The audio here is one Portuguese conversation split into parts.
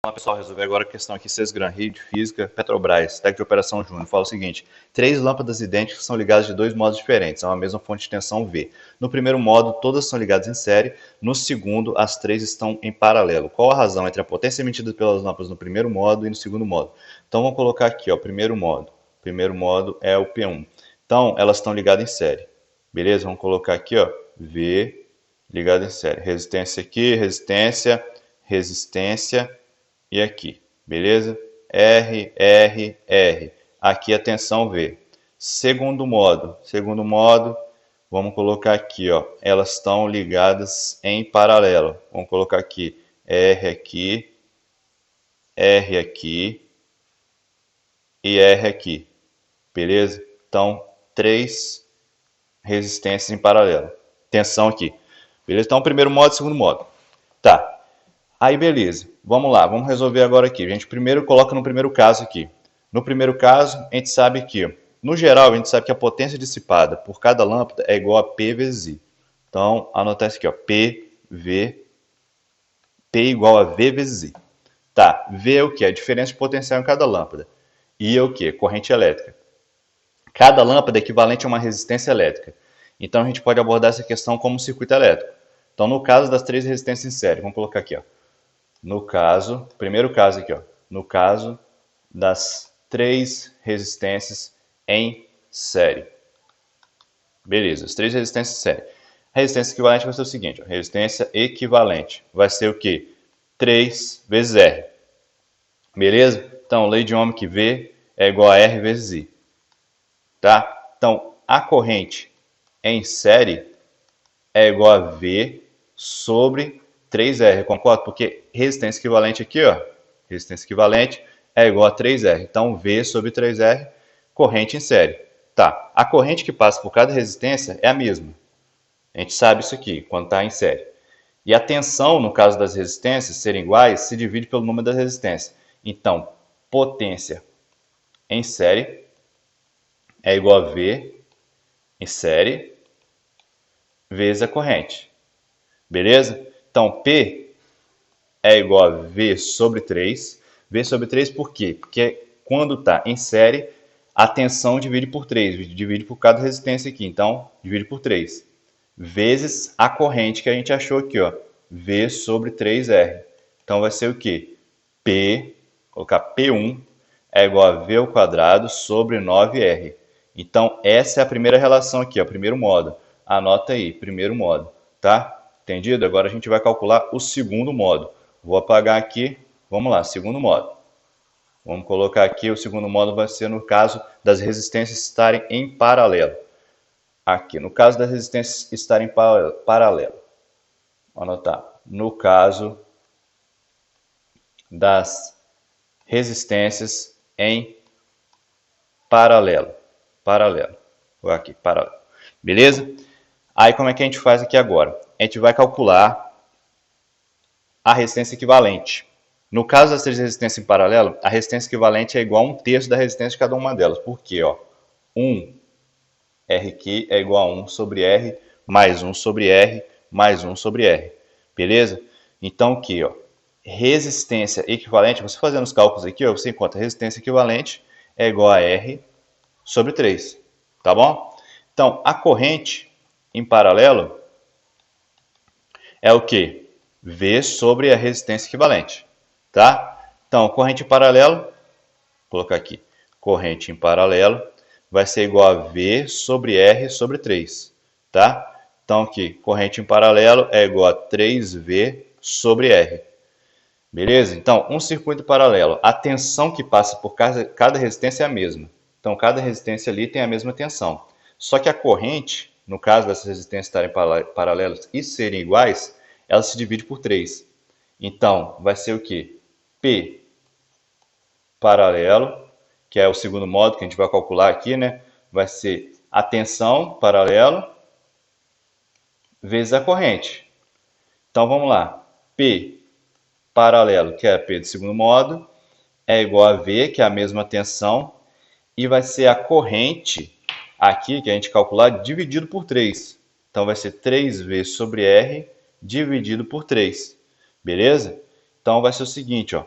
Fala pessoal, resolver agora a questão aqui, Sesgran, Rio de Física, Petrobras, técnico de operação Júnior. Fala o seguinte: três lâmpadas idênticas são ligadas de dois modos diferentes, a uma mesma fonte de tensão V. No primeiro modo, todas são ligadas em série, no segundo, as três estão em paralelo. Qual a razão entre a potência emitida pelas lâmpadas no primeiro modo e no segundo modo? Então vamos colocar aqui, ó, primeiro modo. O primeiro modo é o P1. Então, elas estão ligadas em série. Beleza? Vamos colocar aqui, ó, V ligado em série. Resistência aqui, resistência, resistência. E aqui, beleza? R, R, R. Aqui a tensão V. Segundo modo, vamos colocar aqui, ó. Elas estão ligadas em paralelo. Vamos colocar aqui, R aqui e R aqui. Beleza? Então, três resistências em paralelo. Tensão aqui. Beleza? Então, primeiro modo, segundo modo. Tá. Aí, beleza. Vamos lá, vamos resolver agora aqui. A gente primeiro coloca no primeiro caso aqui. No primeiro caso, a gente sabe que, no geral, a gente sabe que a potência dissipada por cada lâmpada é igual a P vezes I. Então, anotar isso aqui, ó, P igual a V vezes I. Tá, V é o que? A diferença de potencial em cada lâmpada. I é o que? Corrente elétrica. Cada lâmpada é equivalente a uma resistência elétrica. Então, a gente pode abordar essa questão como um circuito elétrico. Então, no caso das três resistências em série, vamos colocar aqui, ó. No caso, primeiro caso aqui, ó, no caso das três resistências em série. Beleza, as três resistências em série. A resistência equivalente vai ser o seguinte, ó, resistência equivalente vai ser o quê? 3 vezes R. Beleza? Então, lei de Ohm que V é igual a R vezes I. Tá? Então, a corrente em série é igual a V sobre 3R, concordo? Porque resistência equivalente aqui, ó, resistência equivalente é igual a 3R. Então, V sobre 3R, corrente em série. Tá, a corrente que passa por cada resistência é a mesma. A gente sabe isso aqui, quando está em série. E a tensão, no caso das resistências serem iguais, se divide pelo número das resistências. Então, potência em série é igual a V em série vezes a corrente. Beleza? Então, P é igual a V sobre 3. V sobre 3 por quê? Porque quando está em série, a tensão divide por 3. Divide por cada resistência aqui. Então, divide por 3. Vezes a corrente que a gente achou aqui, ó. V sobre 3R. Então, vai ser o quê? P, colocar P1 é igual a V ao quadrado sobre 9R. Então, essa é a primeira relação aqui, ó, primeiro modo. Anota aí, primeiro modo, tá? Entendido? Agora a gente vai calcular o segundo modo. Vou apagar aqui. Vamos lá, segundo modo. Vamos colocar aqui, o segundo modo vai ser no caso das resistências estarem em paralelo. Aqui, no caso das resistências estarem em paralelo. Vou anotar. No caso das resistências em paralelo. Paralelo. Vou aqui, paralelo. Beleza? Aí, como é que a gente faz aqui agora? A gente vai calcular a resistência equivalente. No caso das três resistências em paralelo, a resistência equivalente é igual a 1/3 da resistência de cada uma delas. Por quê? 1 R aqui é igual a 1 sobre R, mais 1 sobre R, mais 1 sobre R. Beleza? Então, aqui, ó, resistência equivalente, você fazendo os cálculos aqui, ó, você encontra resistência equivalente é igual a R sobre 3. Tá bom? Então, a corrente em paralelo é o quê? V sobre a resistência equivalente. Tá? Então, corrente em paralelo, vou colocar aqui, corrente em paralelo vai ser igual a V sobre R sobre 3. Tá? Então, aqui, corrente em paralelo é igual a 3V sobre R. Beleza? Então, um circuito paralelo, a tensão que passa por cada resistência é a mesma. Então, cada resistência ali tem a mesma tensão. Só que a corrente, no caso dessas resistências estarem paralelas e serem iguais, ela se divide por 3. Então, vai ser o quê? P paralelo, que é o segundo modo que a gente vai calcular aqui, né? Vai ser a tensão paralelo vezes a corrente. Então, vamos lá. P paralelo, que é P do segundo modo, é igual a V, que é a mesma tensão, e vai ser a corrente aqui, que a gente calcular, dividido por 3. Então, vai ser 3V sobre R dividido por 3. Beleza? Então, vai ser o seguinte, ó.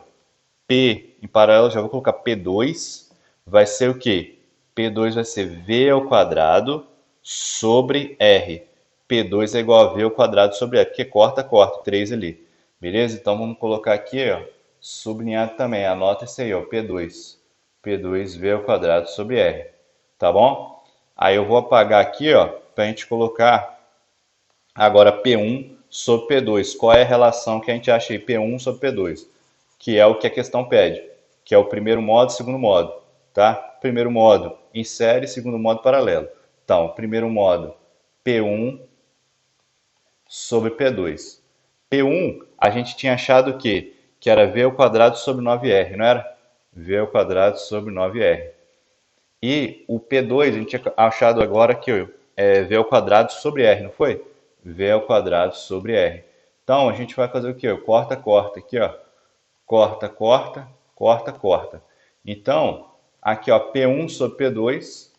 P em paralelo, já vou colocar P2, vai ser o quê? P2 vai ser V ao quadrado sobre R. P2 é igual a V ao quadrado sobre R, porque corta, 3 ali. Beleza? Então vamos colocar aqui, ó, sublinhado também. Anota isso aí, ó, P2. P2 V ao quadrado sobre R. Tá bom? Aí eu vou apagar aqui, ó, para a gente colocar agora P1 sobre P2. Qual é a relação que a gente acha aí? P1 sobre P2, que é o que a questão pede, que é o primeiro modo e segundo modo, tá? Primeiro modo em série, segundo modo paralelo. Então, primeiro modo, P1 sobre P2. P1, a gente tinha achado o quê? Que era V ao quadrado sobre 9R, não era? V ao quadrado sobre 9R. E o P2, a gente tinha achado agora que é V ao quadrado sobre R, não foi? V ao quadrado sobre R. Então, a gente vai fazer o quê? Corta, corta aqui, ó. Corta, corta, corta, corta. Então, aqui, ó, P1 sobre P2,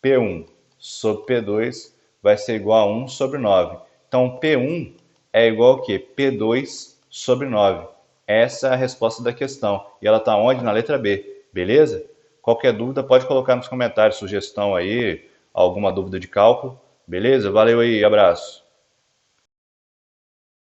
P1 sobre P2 vai ser igual a 1 sobre 9. Então, P1 é igual a quê? P2 sobre 9. Essa é a resposta da questão. E ela está onde? Na letra B. Beleza? Qualquer dúvida pode colocar nos comentários, sugestão aí, alguma dúvida de cálculo. Beleza? Valeu aí, abraço.